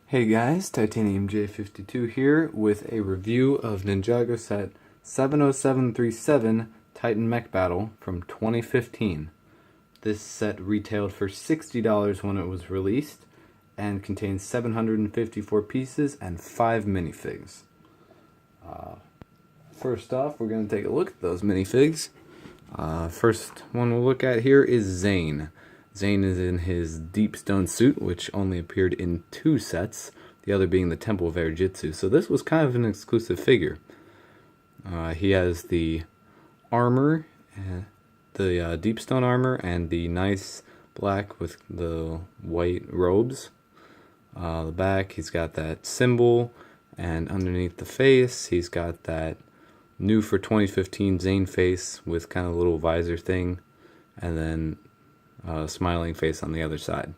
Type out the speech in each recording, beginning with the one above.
Hey guys, Titanium J52 here with a review of Ninjago set 70737 Titan Mech Battle from 2015. This set retailed for $60 when it was released and contains 754 pieces and 5 minifigs. First off, we're going to take a look at those minifigs. First one we'll look at here is Zane. Zane is in his Deep Stone suit, which only appeared in 2 sets, the other being the Temple of Air Jitsu. So this was kind of an exclusive figure. He has the armor, the Deep Stone armor, and the nice black with the white robes. The back, he's got that symbol, and underneath the face, he's got that new for 2015 Zane face with kind of a little visor thing, and then smiling face on the other side.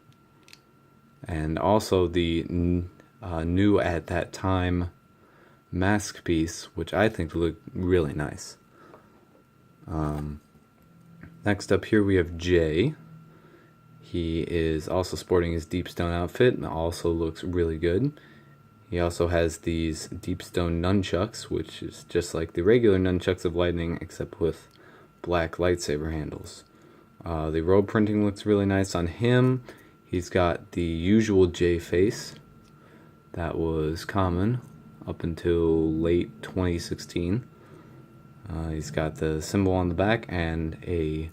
And also the new at that time mask piece, which I think looked really nice. Next up here we have Jay. He is also sporting his Deep Stone outfit and also looks really good. He also has these Deep Stone nunchucks, which is just like the regular nunchucks of lightning except with black lightsaber handles. The robe printing looks really nice on him. He's got the usual J face that was common up until late 2016. He's got the symbol on the back and the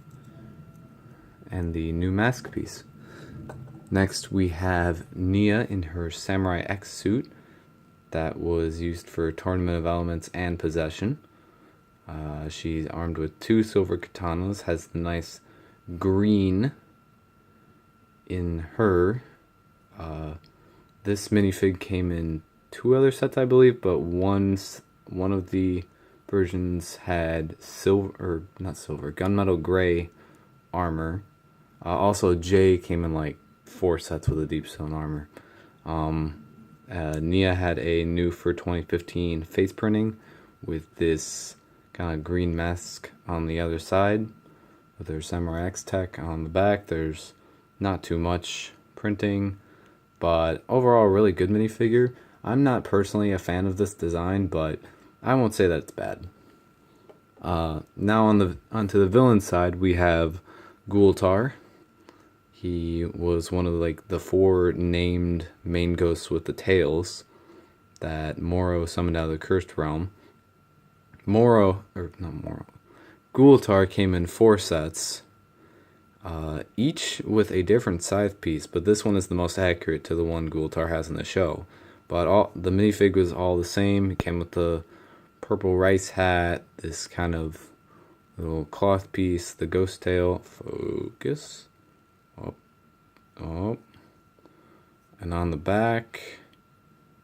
new mask piece. Next we have Nia in her Samurai X suit that was used for Tournament of Elements and Possession. She's armed with 2 silver katanas, has the nice green in her. This minifig came in 2 other sets, I believe, but one of the versions had gunmetal gray armor. Also, Jay came in like 4 sets with a Deep Stone armor. Nia had a new for 2015 face printing with this kind of green mask on the other side. With her Samurai X tech on the back, there's not too much printing, but overall really good minifigure. I'm not personally a fan of this design, but I won't say that it's bad. Now onto the villain side, we have Gultar. He was one of the 4 named main ghosts with the tails that Moro summoned out of the Cursed Realm. Gultar came in 4 sets, each with a different scythe piece, but this one is the most accurate to the one Gultar has in the show. But the minifig was all the same. It came with the purple rice hat, this kind of little cloth piece, the ghost tail, focus, oh, and on the back,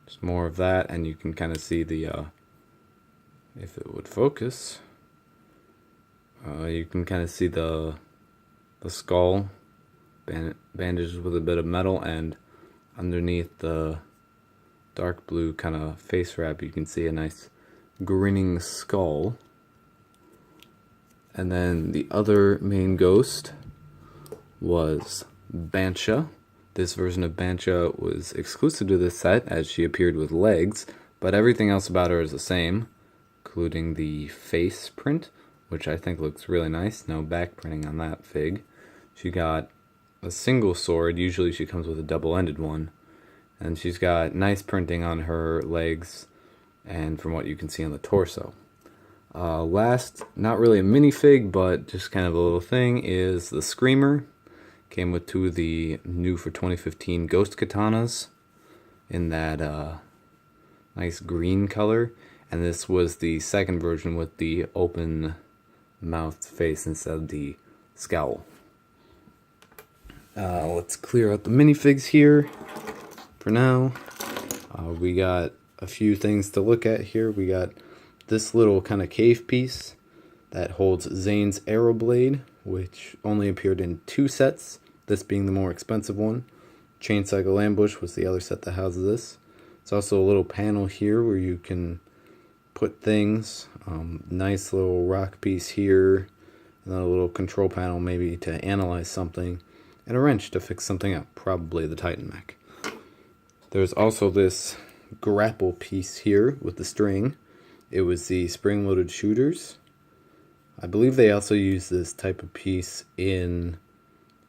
just more of that, and you can kind of see the, if it would focus, you can kind of see the skull bandages with a bit of metal, and underneath the dark blue kind of face wrap you can see a nice grinning skull. And then the other main ghost was Bansha. This version of Bansha was exclusive to this set as she appeared with legs, but everything else about her is the same, including the face print, which I think looks really nice. No back printing on that fig. She got a single sword. Usually she comes with a double-ended one. And she's got nice printing on her legs and from what you can see on the torso. Last, not really a minifig, but just kind of a little thing, is the Screamer. Came with 2 of the new for 2015 Ghost Katanas in that nice green color. And this was the second version with the open mouthed face instead of the scowl. Let's clear out the minifigs here for now. We got a few things to look at here. We got this little kind of cave piece that holds Zane's arrow blade, which only appeared in 2 sets, this being the more expensive one. Chain Cycle Ambush was the other set that houses this. It's also a little panel here where you can put things. Nice little rock piece here, and then a little control panel maybe to analyze something, and a wrench to fix something up, probably the Titan Mech. There's also this grapple piece here with the string. It was the spring-loaded shooters. I believe they also use this type of piece in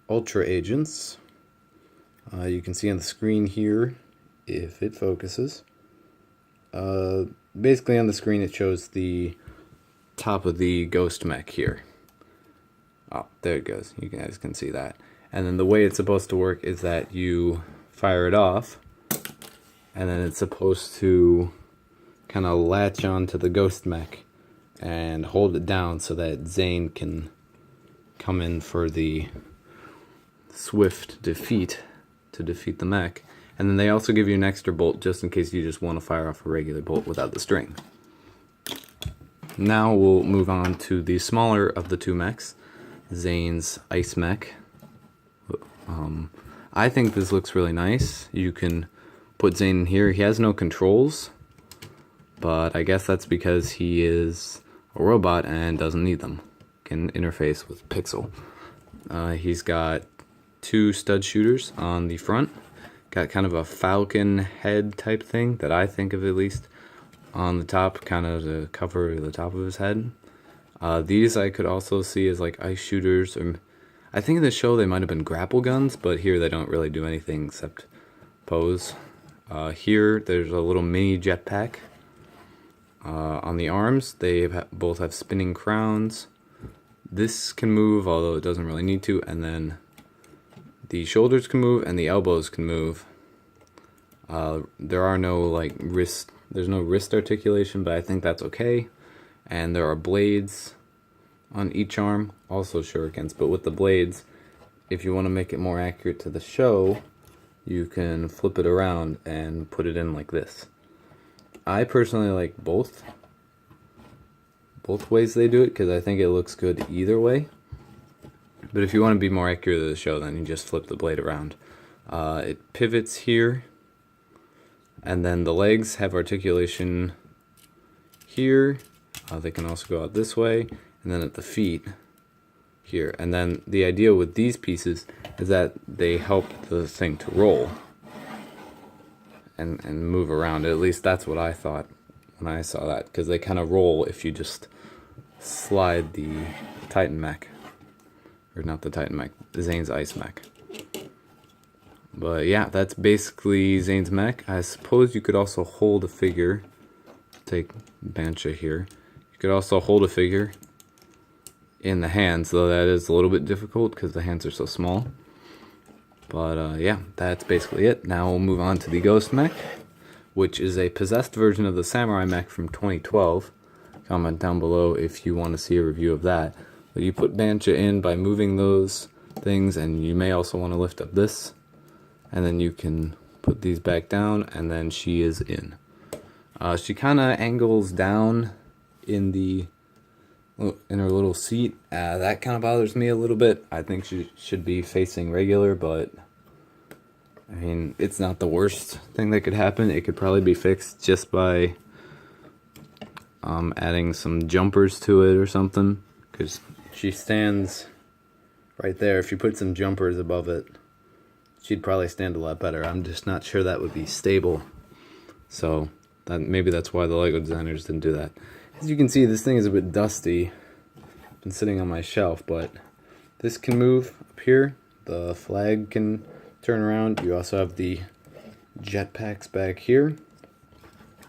Ultra Agents. You can see on the screen here, if it focuses. Basically on the screen it shows the top of the Ghost Mech here. Oh, there it goes. You guys can see that. And then the way it's supposed to work is that you fire it off, and then it's supposed to kind of latch onto the Ghost Mech and hold it down so that Zane can come in for the swift defeat to defeat the mech. And then they also give you an extra bolt just in case you just want to fire off a regular bolt without the string. Now we'll move on to the smaller of the two mechs, Zane's Ice Mech. I think this looks really nice. You can put Zane in here. He has no controls, but I guess that's because he is a robot and doesn't need them. Can interface with Pixel. He's got two stud shooters on the front. Got kind of a falcon head type thing that I think of, at least, on the top, kind of to cover the top of his head. These I could also see as like ice shooters, or I think in the show they might have been grapple guns, but here they don't really do anything except pose. Here there's a little mini jetpack. On the arms they both have spinning crowns. This can move, although it doesn't really need to, and then the shoulders can move and the elbows can move. There are no like there's no wrist articulation, but I think that's okay. And there are blades on each arm, also shurikens, but with the blades, if you want to make it more accurate to the show, you can flip it around and put it in like this. I personally like both ways they do it because I think it looks good either way. But if you want to be more accurate to the show, then you just flip the blade around. It pivots here, and then the legs have articulation here. They can also go out this way, and then at the feet here. And then the idea with these pieces is that they help the thing to roll and move around. At least that's what I thought when I saw that, because they kind of roll if you just slide the Titan Mech. Or not the Titan Mech, Zane's Ice Mech. But yeah, that's basically Zane's mech. I suppose you could also hold a figure. Take Bancha here. You could also hold a figure in the hands, though that is a little bit difficult because the hands are so small. But yeah, that's basically it. Now we'll move on to the Ghost Mech, which is a possessed version of the Samurai Mech from 2012. Comment down below if you want to see a review of that. But you put Bancha in by moving those things, and you may also want to lift up this. And then you can put these back down, and then she is in. She kind of angles down in her little seat. That kind of bothers me a little bit. I think she should be facing regular, but I mean, it's not the worst thing that could happen. It could probably be fixed just by adding some jumpers to it or something, because she stands right there. If you put some jumpers above it, she'd probably stand a lot better. I'm just not sure that would be stable. So maybe that's why the LEGO designers didn't do that. As you can see, this thing is a bit dusty. It's been sitting on my shelf, but this can move up here. The flag can turn around. You also have the jetpacks back here,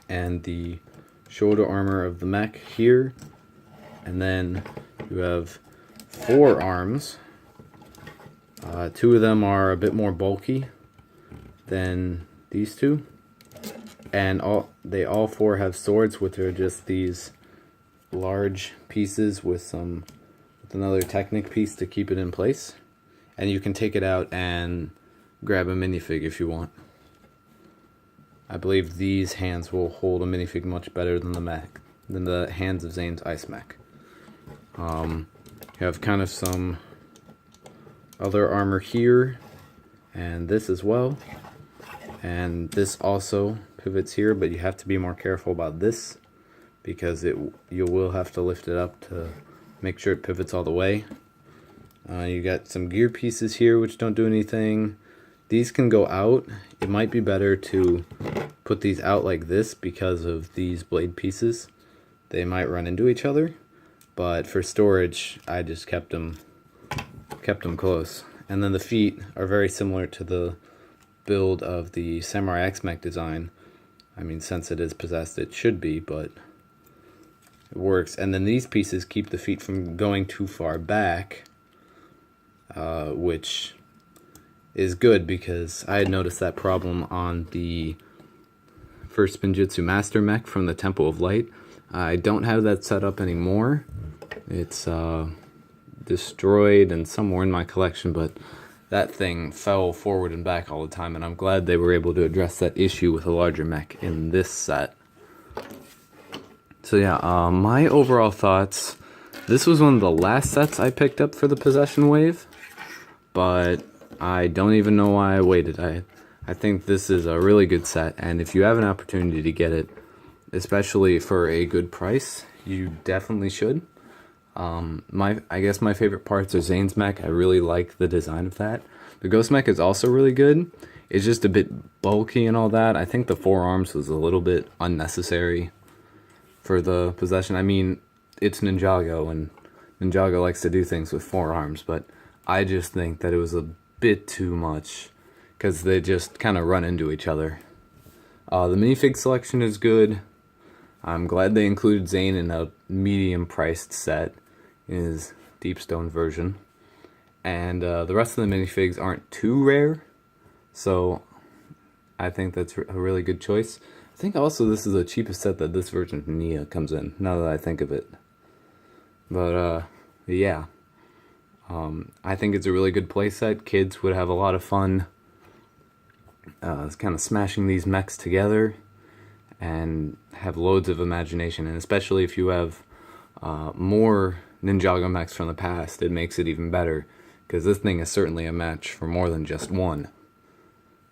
and the shoulder armor of the mech here. And then you have 4 arms. 2 of them are a bit more bulky than these 2. And they all 4 have swords, which are just these large pieces with another Technic piece to keep it in place. And you can take it out and grab a minifig if you want. I believe these hands will hold a minifig much better than the hands of Zane's Ice Mech. You have kind of some other armor here, and this as well. And this also pivots here, but you have to be more careful about this because you will have to lift it up to make sure it pivots all the way. You got some gear pieces here which don't do anything. these can go out. It might be better to put these out like this because of these blade pieces. They might run into each other, but for storage, I just kept them close. And then the feet are very similar to the build of the Samurai X Mech design. I mean, since it is possessed, it should be, but it works. And then these pieces keep the feet from going too far back, which is good because I had noticed that problem on the first Spinjitzu Master Mech from the Temple of Light. I don't have that set up anymore. It's destroyed and somewhere in my collection, but that thing fell forward and back all the time, and I'm glad they were able to address that issue with a larger mech in this set. So yeah, my overall thoughts, this was one of the last sets I picked up for the Possession Wave, but I don't even know why I waited. I think this is a really good set, and if you have an opportunity to get it, especially for a good price, you definitely should. I guess my favorite parts are Zane's mech. I really like the design of that. The Ghost mech is also really good. It's just a bit bulky and all that. I think the forearms was a little bit unnecessary for the Possession. I mean, it's Ninjago, and Ninjago likes to do things with forearms, but I just think that it was a bit too much because they just kind of run into each other. The minifig selection is good. I'm glad they included Zane in a medium-priced set in his Deepstone version. And the rest of the minifigs aren't too rare, so I think that's a really good choice. I think also this is the cheapest set that this version of Nia comes in, now that I think of it. But yeah, I think it's a really good playset. Kids would have a lot of fun kind of smashing these mechs together and have loads of imagination, and especially if you have more Ninjago mechs from the past, it makes it even better, because this thing is certainly a match for more than just one,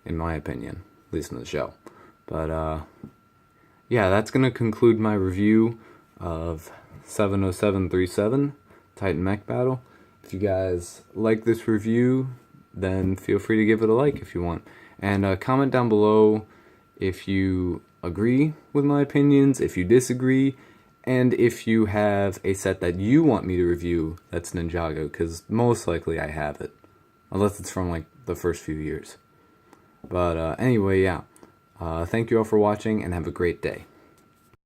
in my opinion, at least in the show. But yeah, that's going to conclude my review of 70737 Titan Mech Battle. If you guys like this review, then feel free to give it a like if you want, and comment down below if you agree with my opinions, if you disagree, and if you have a set that you want me to review that's Ninjago, because most likely I have it, unless it's from like the first few years. But anyway, yeah, thank you all for watching, and have a great day.